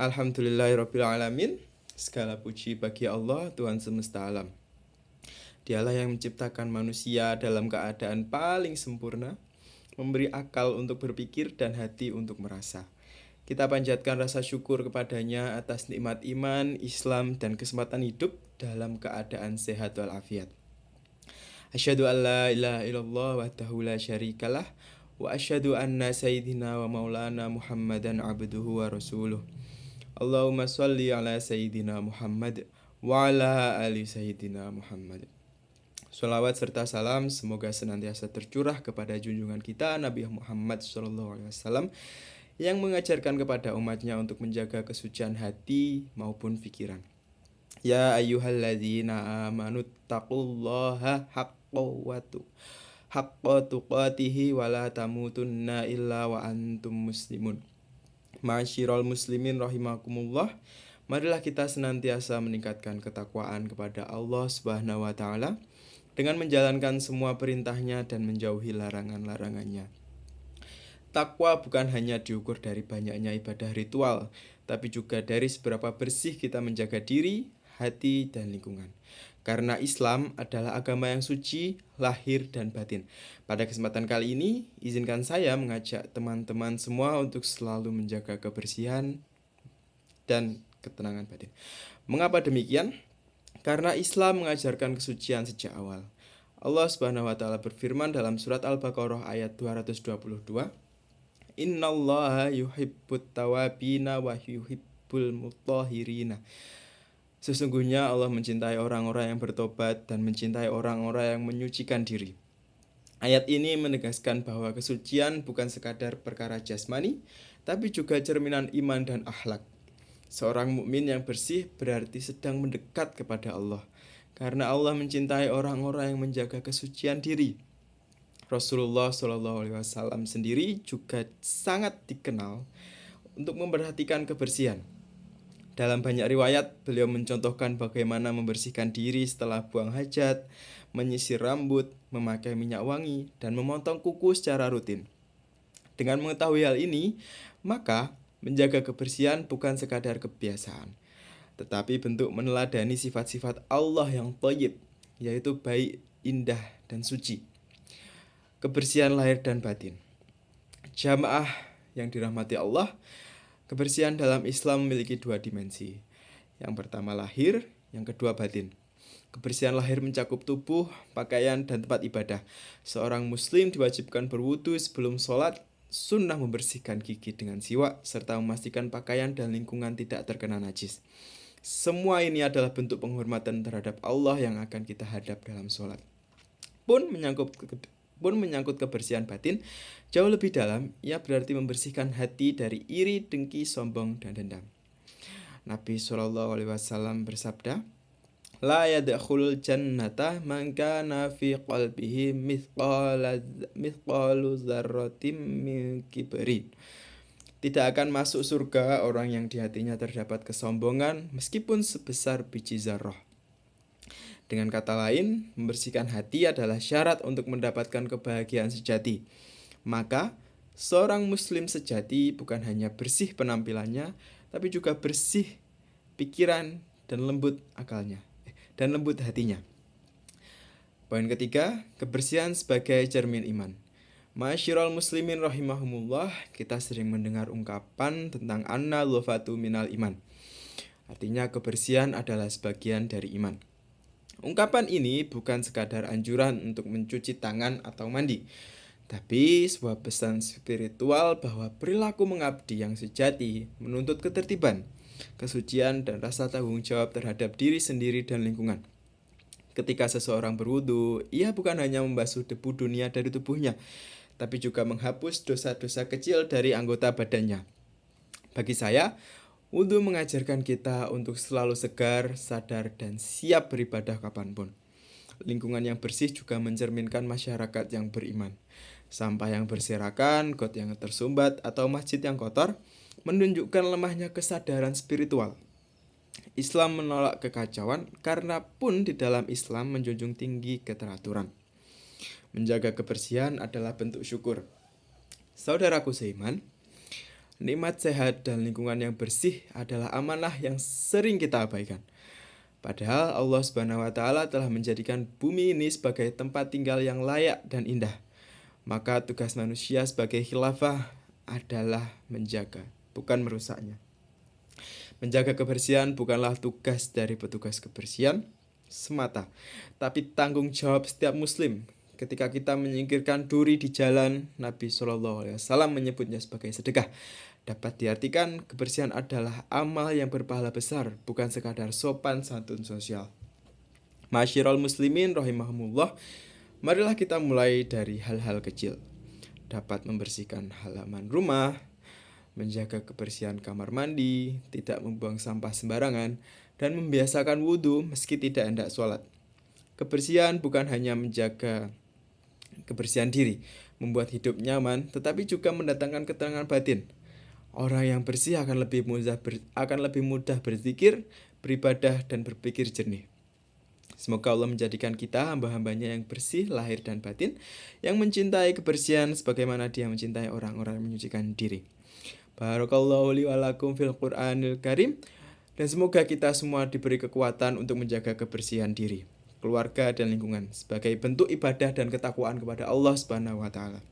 Alhamdulillahirrabbilalamin. Segala puji bagi Allah, Tuhan semesta alam. Dialah yang menciptakan manusia dalam keadaan paling sempurna, memberi akal untuk berpikir dan hati untuk merasa. Kita panjatkan rasa syukur kepadanya atas nikmat iman, Islam, dan kesempatan hidup dalam keadaan sehat walafiat. Asyhadu an la ilaha illallah wahdahu la syarikalah wa asyhadu anna sayyidina wa maulana Muhammadan abduhu wa rasuluh. Allahumma sholli ala Sayyidina Muhammad wa ala ali Sayyidina Muhammad. Salawat serta salam semoga senantiasa tercurah kepada junjungan kita Nabi Muhammad SAW yang mengajarkan kepada umatnya untuk menjaga kesucian hati maupun pikiran. Ya ayyuhalladzina amanu taqullaha haqqa tuqatihi wa la tamutunna illa wa antum muslimun. Ma'asyiral muslimin rahimakumullah. Marilah kita senantiasa meningkatkan ketakwaan kepada Allah Subhanahu wa taala dengan menjalankan semua perintahnya dan menjauhi larangan-larangannya. Takwa bukan hanya diukur dari banyaknya ibadah ritual, tapi juga dari seberapa bersih kita menjaga diri, hati, dan lingkungan. Karena Islam adalah agama yang suci, lahir, dan batin. Pada kesempatan kali ini, izinkan saya mengajak teman-teman semua untuk selalu menjaga kebersihan dan ketenangan batin. Mengapa demikian? Karena Islam mengajarkan kesucian sejak awal. Allah Subhanahu wa taala berfirman dalam surat Al-Baqarah ayat 222, "Innallaha yuhibbut tawabina wa yuhibbul mutahhirina." Sesungguhnya Allah mencintai orang-orang yang bertobat dan mencintai orang-orang yang menyucikan diri. Ayat ini menegaskan bahwa kesucian bukan sekadar perkara jasmani, tapi juga cerminan iman dan akhlak. Seorang mukmin yang bersih berarti sedang mendekat kepada Allah, karena Allah mencintai orang-orang yang menjaga kesucian diri. Rasulullah SAW sendiri juga sangat dikenal untuk memperhatikan kebersihan. Dalam banyak riwayat, beliau mencontohkan bagaimana membersihkan diri setelah buang hajat, menyisir rambut, memakai minyak wangi, dan memotong kuku secara rutin. Dengan mengetahui hal ini, maka menjaga kebersihan bukan sekadar kebiasaan, tetapi bentuk meneladani sifat-sifat Allah yang thayyib, yaitu baik, indah, dan suci. Kebersihan lahir dan batin. Jamaah yang dirahmati Allah, kebersihan dalam Islam memiliki dua dimensi. Yang pertama lahir, yang kedua batin. Kebersihan lahir mencakup tubuh, pakaian, dan tempat ibadah. Seorang muslim diwajibkan berwudu sebelum sholat, sunnah membersihkan gigi dengan siwak, serta memastikan pakaian dan lingkungan tidak terkena najis. Semua ini adalah bentuk penghormatan terhadap Allah yang akan kita hadap dalam sholat. Pun menyangkut kebersihan batin, jauh lebih dalam, ia berarti membersihkan hati dari iri, dengki, sombong, dan dendam. Nabi SAW bersabda, "La yadkhulul jannata man kana fi qalbihi mithqalu dzarratin min kibrin." Tidak akan masuk surga orang yang di hatinya terdapat kesombongan meskipun sebesar biji zarrah. Dengan kata lain, membersihkan hati adalah syarat untuk mendapatkan kebahagiaan sejati. Maka, seorang muslim sejati bukan hanya bersih penampilannya, tapi juga bersih pikiran dan lembut akalnya, dan lembut hatinya. Poin ketiga, kebersihan sebagai cermin iman. Ma'asyiral muslimin rahimahumullah, kita sering mendengar ungkapan tentang anna dhafatu minal iman. Artinya kebersihan adalah sebagian dari iman. Ungkapan ini bukan sekadar anjuran untuk mencuci tangan atau mandi, tapi sebuah pesan spiritual bahwa perilaku mengabdi yang sejati menuntut ketertiban, kesucian, dan rasa tanggung jawab terhadap diri sendiri dan lingkungan. Ketika seseorang berwudu, ia bukan hanya membasuh debu dunia dari tubuhnya, tapi juga menghapus dosa-dosa kecil dari anggota badannya. Bagi saya, wudu mengajarkan kita untuk selalu segar, sadar, dan siap beribadah kapanpun. Lingkungan yang bersih juga mencerminkan masyarakat yang beriman. Sampah yang berserakan, got yang tersumbat, atau masjid yang kotor menunjukkan lemahnya kesadaran spiritual. Islam menolak kekacauan karena pun di dalam Islam menjunjung tinggi keteraturan. Menjaga kebersihan adalah bentuk syukur. Saudaraku seiman, Nikmat sehat dan lingkungan yang bersih adalah amanah yang sering kita abaikan. Padahal Allah Subhanahu wa taala telah menjadikan bumi ini sebagai tempat tinggal yang layak dan indah. Maka tugas manusia sebagai khilafah adalah menjaga, bukan merusaknya. Menjaga kebersihan bukanlah tugas dari petugas kebersihan semata, tapi tanggung jawab setiap muslim. Ketika kita menyingkirkan duri di jalan, Nabi Shallallahu Alaihi Wasallam menyebutnya sebagai sedekah. Dapat diartikan kebersihan adalah amal yang berpahala besar, bukan sekadar sopan santun sosial. Masyirul muslimin rahimahumullah, marilah kita mulai dari hal-hal kecil. Dapat membersihkan halaman rumah, menjaga kebersihan kamar mandi, tidak membuang sampah sembarangan, dan membiasakan wudhu meski tidak hendak sholat. Kebersihan bukan hanya menjaga kebersihan diri, membuat hidup nyaman, tetapi juga mendatangkan ketenangan batin. Orang yang bersih akan lebih mudah berzikir, beribadah, dan berpikir jernih. Semoga Allah menjadikan kita hamba-hambanya yang bersih lahir dan batin, yang mencintai kebersihan sebagaimana Dia mencintai orang-orang yang menyucikan diri. Barakallahu li wa lakum fil Qur'anil Karim, dan semoga kita semua diberi kekuatan untuk menjaga kebersihan diri, keluarga, dan lingkungan sebagai bentuk ibadah dan ketakwaan kepada Allah Subhanahu wa taala.